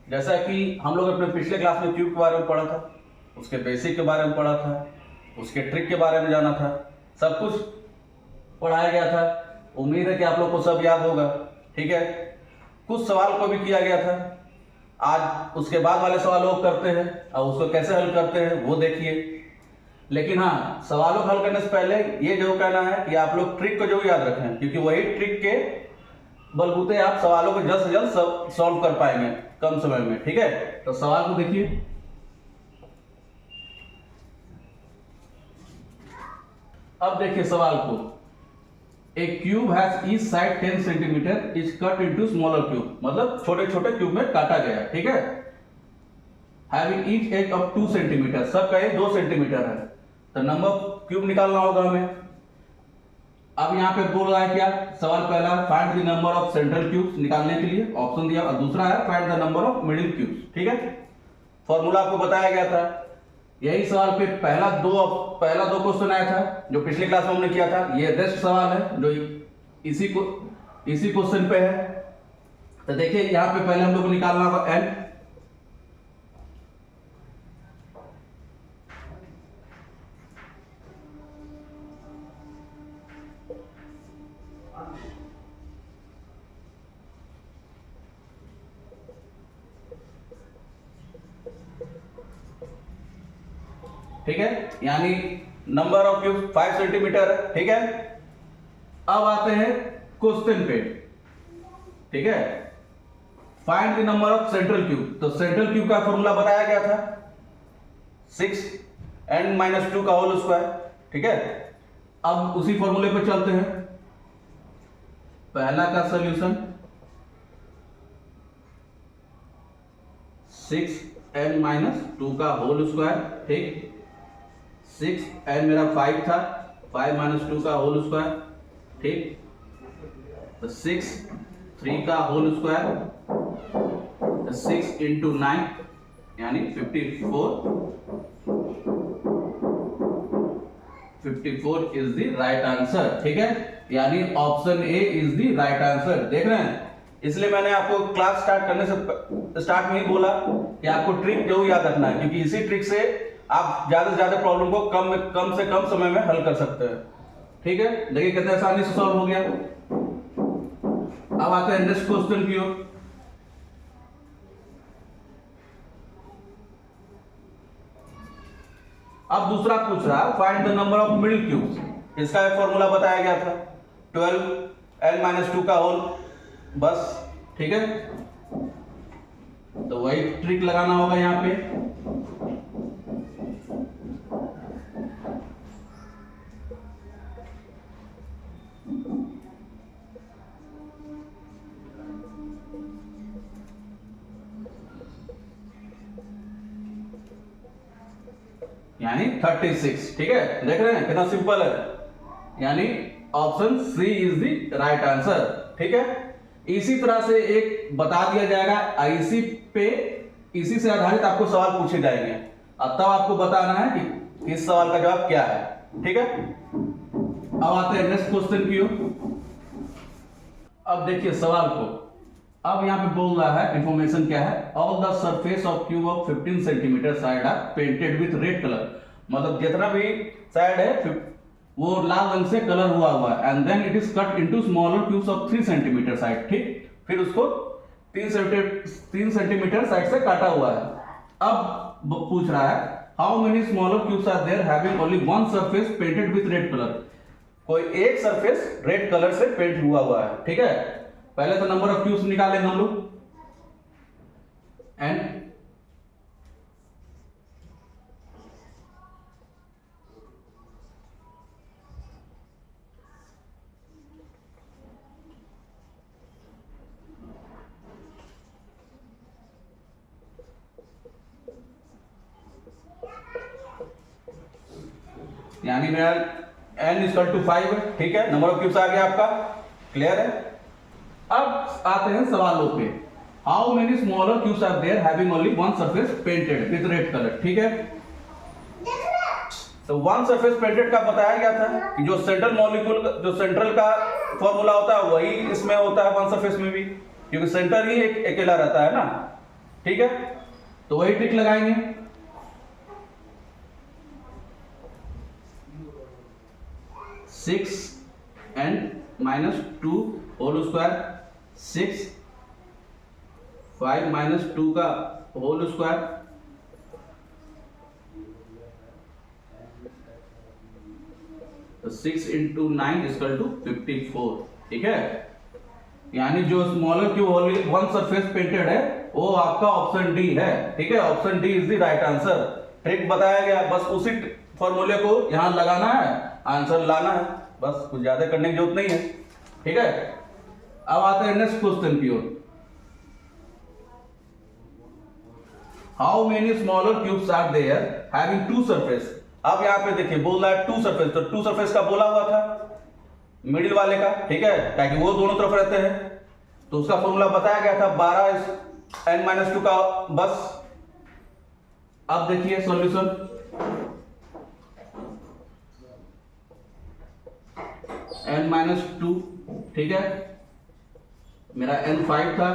जैसा कि हम लोग अपने पिछले क्लास में क्यूब के बारे में पढ़ा था, उसके बेसिक के बारे में पढ़ा था, उसके ट्रिक के बारे में जाना था, सब कुछ पढ़ाया गया था। उम्मीद है कि आप लोग को सब याद होगा। ठीक है, कुछ सवाल को भी किया गया था। आज उसके बाद वाले सवालों को करते हैं और उसको कैसे हल करते हैं वो देखिए। लेकिन हाँ, सवालों को हल करने से पहले ये जो कहना है कि आप लोग ट्रिक को जो याद रखें, क्योंकि वही ट्रिक के बलबूते आप सवालों को जल्द से जल्द सॉल्व कर पाएंगे कम समय में। ठीक है, तो सवाल को देखिए। अब देखिए सवाल को, a cube has each side 10 centimetre is cut into smaller cube, मतलब छोटे छोटे क्यूब में काटा गया। ठीक है, having each edge of 2 centimetre, सबका एज 2 सेंटीमीटर है, तो नंबर ऑफ क्यूब निकालना होगा हमें। अब यहाँ पे बोल रहा है क्या, सवाल पहला find the number of central cubes, निकालने के लिए ऑप्शन दिया, और दूसरा है find the number of middle cubes. ठीक है, फॉर्मूला आपको बताया गया था। यही सवाल पे पहला दो क्वेश्चन आया था जो पिछली क्लास में हमने किया था। ये रेस्ट सवाल है जो इसी क्वेश्चन पे है। तो देखिए यहाँ पे पहले हम लोग को निकालना होगा एन। ठीक है, यानी नंबर ऑफ क्यूब 5 सेंटीमीटर है। ठीक है, अब आते हैं क्वेश्चन पे। ठीक है, find the number of central cube, तो सेंट्रल क्यूब का फॉर्मूला बताया गया था 6n-2 का होल स्क्वायर। ठीक है, अब उसी फॉर्मूले पे चलते हैं। पहला का सॉल्यूशन 6n-2 का होल स्क्वायर। ठीक, 6n मेरा 5 था, 5 - 2 का होल स्क्वायर। ठीक, तो 6 3 का होल स्क्वायर, 6 × 9 यानी 54 इज द राइट आंसर। ठीक है, यानी option A is the right answer. देख रहे हैं, इसलिए मैंने आपको क्लास स्टार्ट में ही बोला कि आपको ट्रिक जो याद रखना है, क्योंकि इसी ट्रिक से आप ज्यादा से ज्यादा प्रॉब्लम को कम से कम समय में हल कर सकते हैं। ठीक है, देखिए कितने आसानी से सॉल्व हो गया। अब आते हैं नेक्स्ट क्वेश्चन की ओर। अब दूसरा पूछ रहा है find the number of middle cubes. इसका फॉर्मूला बताया गया था 12n - 2 का होल, बस। ठीक है, तो वही ट्रिक लगाना होगा यहाँ पे। यानी 36। ठीक है, देख रहे हैं कितना सिंपल है, यानी option C is the right answer. ठीक है, इसी तरह से एक बता दिया जाएगा, इसी से आधारित आपको सवाल पूछे जाएंगे, अब तब आपको बताना है कि इस सवाल का जवाब क्या है। ठीक है, अब आते हैं नेक्स्ट क्वेश्चन की ओर। अब देखिए सवाल को, अब यहाँ पे बोल रहा है इंफॉर्मेशन क्या है, all the surface of cube of 15 centimetre side are painted with red colour, मतलब जितना भी साइड है वो लाल रंग से कलर हुआ है। And then it is cut into smaller cubes of 3 centimetre side. ठीक, फिर उसको 3 सेंटीमीटर साइड से काटा हुआ है। अब पूछ रहा है how many smaller cubes are there having only one surface painted with red colour, कोई एक सरफेस रेड कलर से पेंट हुआ है। ठीक है, पहले तो नंबर ऑफ क्यूब्स निकालेंगे हम लोग, एन। यानी मेरा n = 5 है। ठीक है, नंबर ऑफ क्यूब्स आ गया आपका, क्लियर है। अब आते हैं सवालों पे, how many smaller cubes are there having only one surface painted with red colour. ठीक है, तो वन सरफेस पेंटेड का बताया गया था कि जो सेंट्रल का फॉर्मूला होता है वही इसमें होता है वन सरफेस में भी, क्योंकि सेंटर ही एक अकेला रहता है ना। ठीक है, तो वही ट्रिक लगाएंगे। Six N minus two whole square, 6 5 minus 2 का होल स्क्वायर, तो 6 इंटू 9 इक्वल टू 54। ठीक है, यानी जो smaller cube only one surface painted है वो आपका ऑप्शन डी है। ठीक है, option D is the right answer. Trick बताया गया, बस उसी फॉर्मूले को यहां लगाना है, आंसर लाना है, बस कुछ ज्यादा करने की जरूरत नहीं है। ठीक है, अब आते हैं नेक्स्ट क्वेश्चन की ओर। How many smaller cubes are there having two surface. अब यहाँ पे देखिए बोल रहा है टू सरफेस, तो टू सरफेस का बोला हुआ था मिडिल वाले का। ठीक है, ताकि वो दोनों तरफ रहते हैं, तो उसका फॉर्मूला बताया गया था 12 n माइनस 2 का बस। अब देखिए सॉल्यूशन, n माइनस 2, ठीक है, मेरा n 5 था,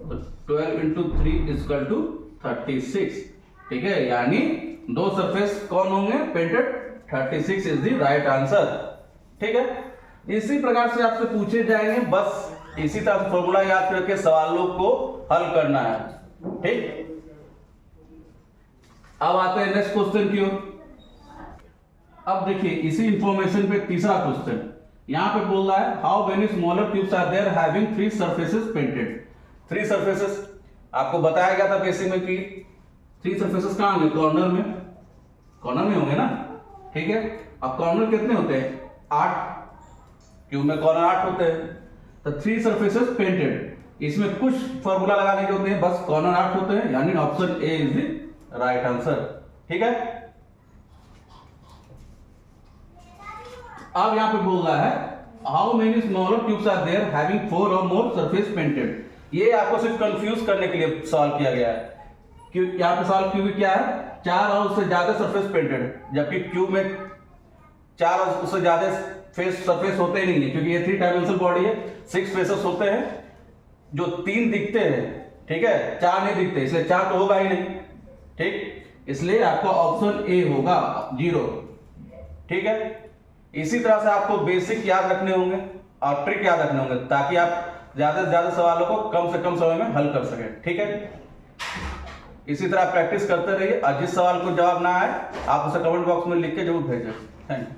तो 12 इंटू 3 इक्वल टू 36। ठीक है, यानी दो सरफेस कौन होंगे painted, 36 is the right answer. ठीक है, इसी प्रकार से आपसे पूछे जाएंगे, बस इसी तरह से फॉर्मूला याद करके सवालों को हल करना है। ठीक, अब आते हैं नेक्स्ट क्वेश्चन की ओर। अब देखिए इसी इंफॉर्मेशन पे तीसरा क्वेश्चन, यहां पे बोल रहा है how many smaller cubes are there having 3 surfaces painted. 3 surfaces आपको बताया गया था बेसिक में कि 3 सरफेसेस कहां होंगे, कॉर्नर में, कॉर्नर में होंगे ना। ठीक है, अब कॉर्नर कितने होते हैं, 8, क्यूब में कॉर्नर 8 होते हैं, तो 3 सरफेसेस पेंटेड, इसमें कुछ फॉर्मूला लगाने के होते हैं, बस कॉर्नर 8 होते हैं, यानी option A is the right answer. ठीक है, अब यहां पे बोल रहा है how many smaller cubes are there having 4 और मोर सरफेस पेंटेड। ये आपको सिर्फ कंफ्यूज करने के लिए सॉल्व किया गया है, क्यों यहाँ पे सॉल्व क्यूब क्या है, 4 और उससे ज्यादा सरफेस पेंटेड, जबकि क्यूब में 4 और उससे ज्यादा फेस सरफेस होते ही नहीं है, क्योंकि ये 3 डायमेंशनल बॉडी है, 6 फेसेस होते हैं, जो 3 दिखते हैं। ठीक है, 4 नहीं दिखते, इसलिए 4 तो होगा ही नहीं। ठीक, इसलिए आपका ऑप्शन ए होगा 0। ठीक है, इसी तरह से आपको बेसिक याद रखने होंगे और ट्रिक याद रखने होंगे, ताकि आप ज्यादा से ज्यादा सवालों को कम से कम समय में हल कर सकें। ठीक है, इसी तरह प्रैक्टिस करते रहिए, और जिस सवाल को जवाब ना आए आप उसे कमेंट बॉक्स में लिख के जरूर भेजें। Thank you.